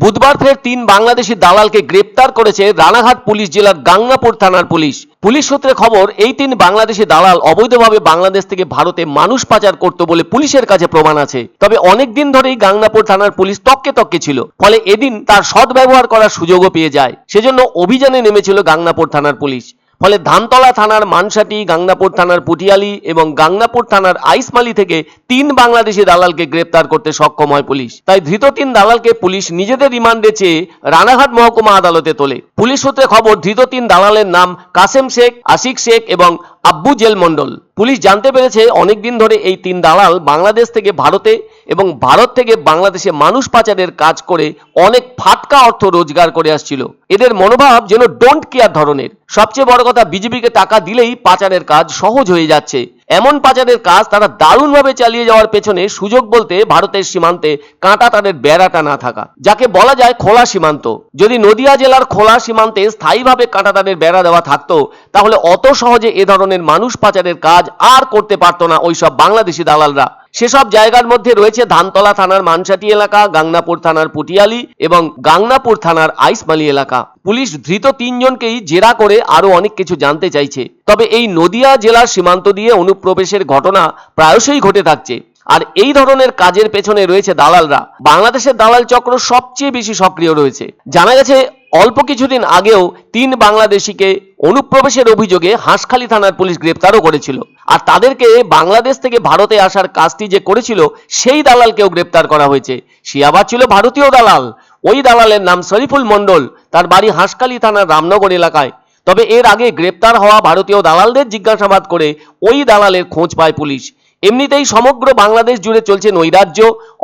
বুধবার ফের ৩ বাংলাদেশি দালালকে গ্রেপ্তার করেছে রানাঘাট পুলিশ জেলার গাংনাপুর থানার পুলিশ। পুলিশ সূত্রে খবর, এই ৩ বাংলাদেশি দালাল অবৈধভাবে বাংলাদেশ থেকে ভারতে মানুষ পাচার করত বলে পুলিশের কাছে প্রমাণ আছে। তবে অনেক দিন ধরেই গাংনাপুর থানার পুলিশ তককে তককে ছিল, ফলে এদিন তার সদ্ব্যবহার করার সুযোগও পেয়ে যায়। সেজন্য অভিযানে নেমেছিল গাংনাপুর থানার পুলিশ। ফলে ধানতলা থানার মানসাটি, গাংনাপুর থানার পুটিয়ালি এবং গাংনাপুর থানার আইসমালি থেকে ৩ বাংলাদেশি দালালকে গ্রেপ্তার করতে সক্ষম হয় পুলিশ। তাই ধৃত ৩ দালালকে পুলিশ নিজেদের রিমান্ডে চেয়ে রানাঘাট মহকুমা আদালতে তোলে। পুলিশ সূত্রে খবর, ধৃত ৩ দালালের নাম কাসেম শেখ, আশিক শেখ এবং আব্বু জেল মন্ডল। পুলিশ জানতে পেরেছে অনেকদিন ধরে এই ৩ দালাল বাংলাদেশ থেকে ভারতে এবং ভারত থেকে বাংলাদেশে মানুষ পাচারের কাজ করে অনেক ফাটকা অর্থ রোজগার করে আসছিল। এদের মনোভাব যেন ডোন্ট কেয়ার ধরনের। সবচেয়ে বড় কথা, বিজেপিকে টাকা দিলেই পাচারের কাজ সহজ হয়ে যাচ্ছে। এমন পাচারের কাজ তারা দারুণভাবে চালিয়ে যাওয়ার পেছনে সুযোগ বলতে ভারতের সীমান্তে কাঁটা তাদের বেড়াটা না থাকা, যাকে বলা যায় খোলা সীমান্ত। যদি নদিয়া জেলার খোলা সীমান্তে স্থায়ীভাবে কাঁটা তাদের বেড়া দেওয়া থাকতো, তাহলে অত সহজে এ ধরনের মানুষ পাচারের কাজ আর করতে পারতো না ওইসব বাংলাদেশি দালালরা। সেসব জায়গার মধ্যে রয়েছে ধানতলা থানার মানসাটি এলাকা, গাংনাপুর থানার পুটিয়ালি এবং গাংনাপুর থানার আইসমালি এলাকা। পুলিশ ধৃত ৩ জনকেই জেরা করে আরো অনেক কিছু জানতে চাইছে। তবে এই নদিয়া জেলার সীমান্ত দিয়ে অনুপ্রবেশের ঘটনা প্রায়শই ঘটে থাকছে, আর এই ধরনের কাজের পেছনে রয়েছে দালালরা। বাংলাদেশের দালাল চক্র সবচেয়ে বেশি সক্রিয় রয়েছে। জানা গেছে অল্প কিছুদিন আগেও ৩ বাংলাদেশিকে অনুপ্রবেশের অভিযোগে হাঁসখালি থানার পুলিশ গ্রেপ্তারও করেছিল। আর তাদেরকে বাংলাদেশ থেকে ভারতে আসার কাজটি যে করেছিল সেই দালালকেও গ্রেপ্তার করা হয়েছে। সে আবার ছিল ভারতীয় দালাল। ওই দালালের নাম শরীফুল মন্ডল, তার বাড়ি হাঁসখালি থানার রামনগর এলাকায়। তবে এর আগে গ্রেপ্তার হওয়া ভারতীয় দালালদের জিজ্ঞাসাবাদ করে ওই দালালের খোঁজ পায় পুলিশ। এমনিতেই সমগ্র বাংলাদেশ জুড়ে চলছে নৈরাজ্য,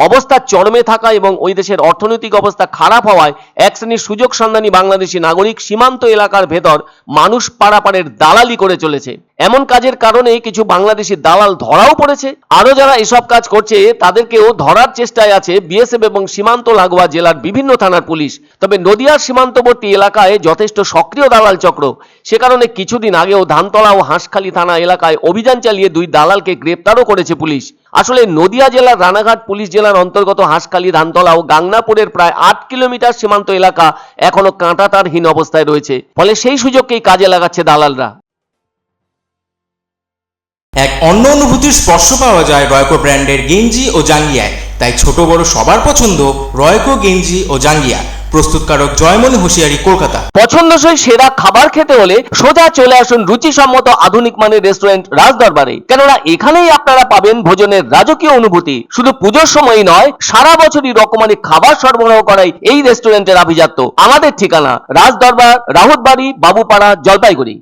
অবস্থা চরমে থাকা এবং ওই দেশের অর্থনৈতিক অবস্থা খারাপ হওয়ায় এক শ্রেণীর সুযোগ সন্ধানী বাংলাদেশি নাগরিক সীমান্ত এলাকার ভেতর মানুষ পারাপারের দালালি করে চলেছে। এমন কাজের কারণে কিছু বাংলাদেশি দালাল ধরাও পড়েছে। আরো যারা এসব কাজ করছে তাদেরকেও ধরার চেষ্টায় আছে বিএসএফ এবং সীমান্ত লাগোয়া জেলার বিভিন্ন থানার পুলিশ। তবে নদিয়ার সীমান্তবর্তী এলাকায় যথেষ্ট সক্রিয় দালাল চক্র। সে কারণে কিছুদিন আগেও ধানতলা ও হাঁসখালি থানা এলাকায় অভিযান চালিয়ে 2 দালালকে গ্রেপ্তারও করেছে পুলিশ। আসলে নদিয়া জেলার রানাঘাট পুলিশ জেলার অন্তর্গত হাঁসখালি, ধানতলা ও গাংনাপুরের প্রায় 8 কিলোমিটার সীমান্ত এলাকা এখনো কাঁটাতারহীন অবস্থায় রয়েছে। ফলে সেই সুযোগকেই কাজে লাগাচ্ছে দালালরা। এক অন্য অনুভূতির স্পর্শ পাওয়া যায় রয়কো ব্র্যান্ডের গেঞ্জি ও জাঙ্গিয়ায়। তাই ছোট বড় সবার পছন্দ রয়কো গেঞ্জি ও জাঙ্গিয়া। প্রস্তুতকারক জয়মনি হুঁশিয়ারি, কলকাতা। পছন্দসই সেরা খাবার খেতে হলে সোজা চলে আসুন রুচিসম্মত আধুনিক মানের রেস্টুরেন্ট রাজদরবারে। কেননা এখানেই আপনারা পাবেন ভোজনের রাজকীয় অনুভূতি। শুধু পুজোর সময়ই নয়, সারা বছরই রকমারি খাবার সরবরাহ করাই এই রেস্টুরেন্টের আভিজাত্য। আমাদের ঠিকানা রাজদরবার, রাহুতবাড়ি, বাবুপাড়া, জলপাইগুড়ি।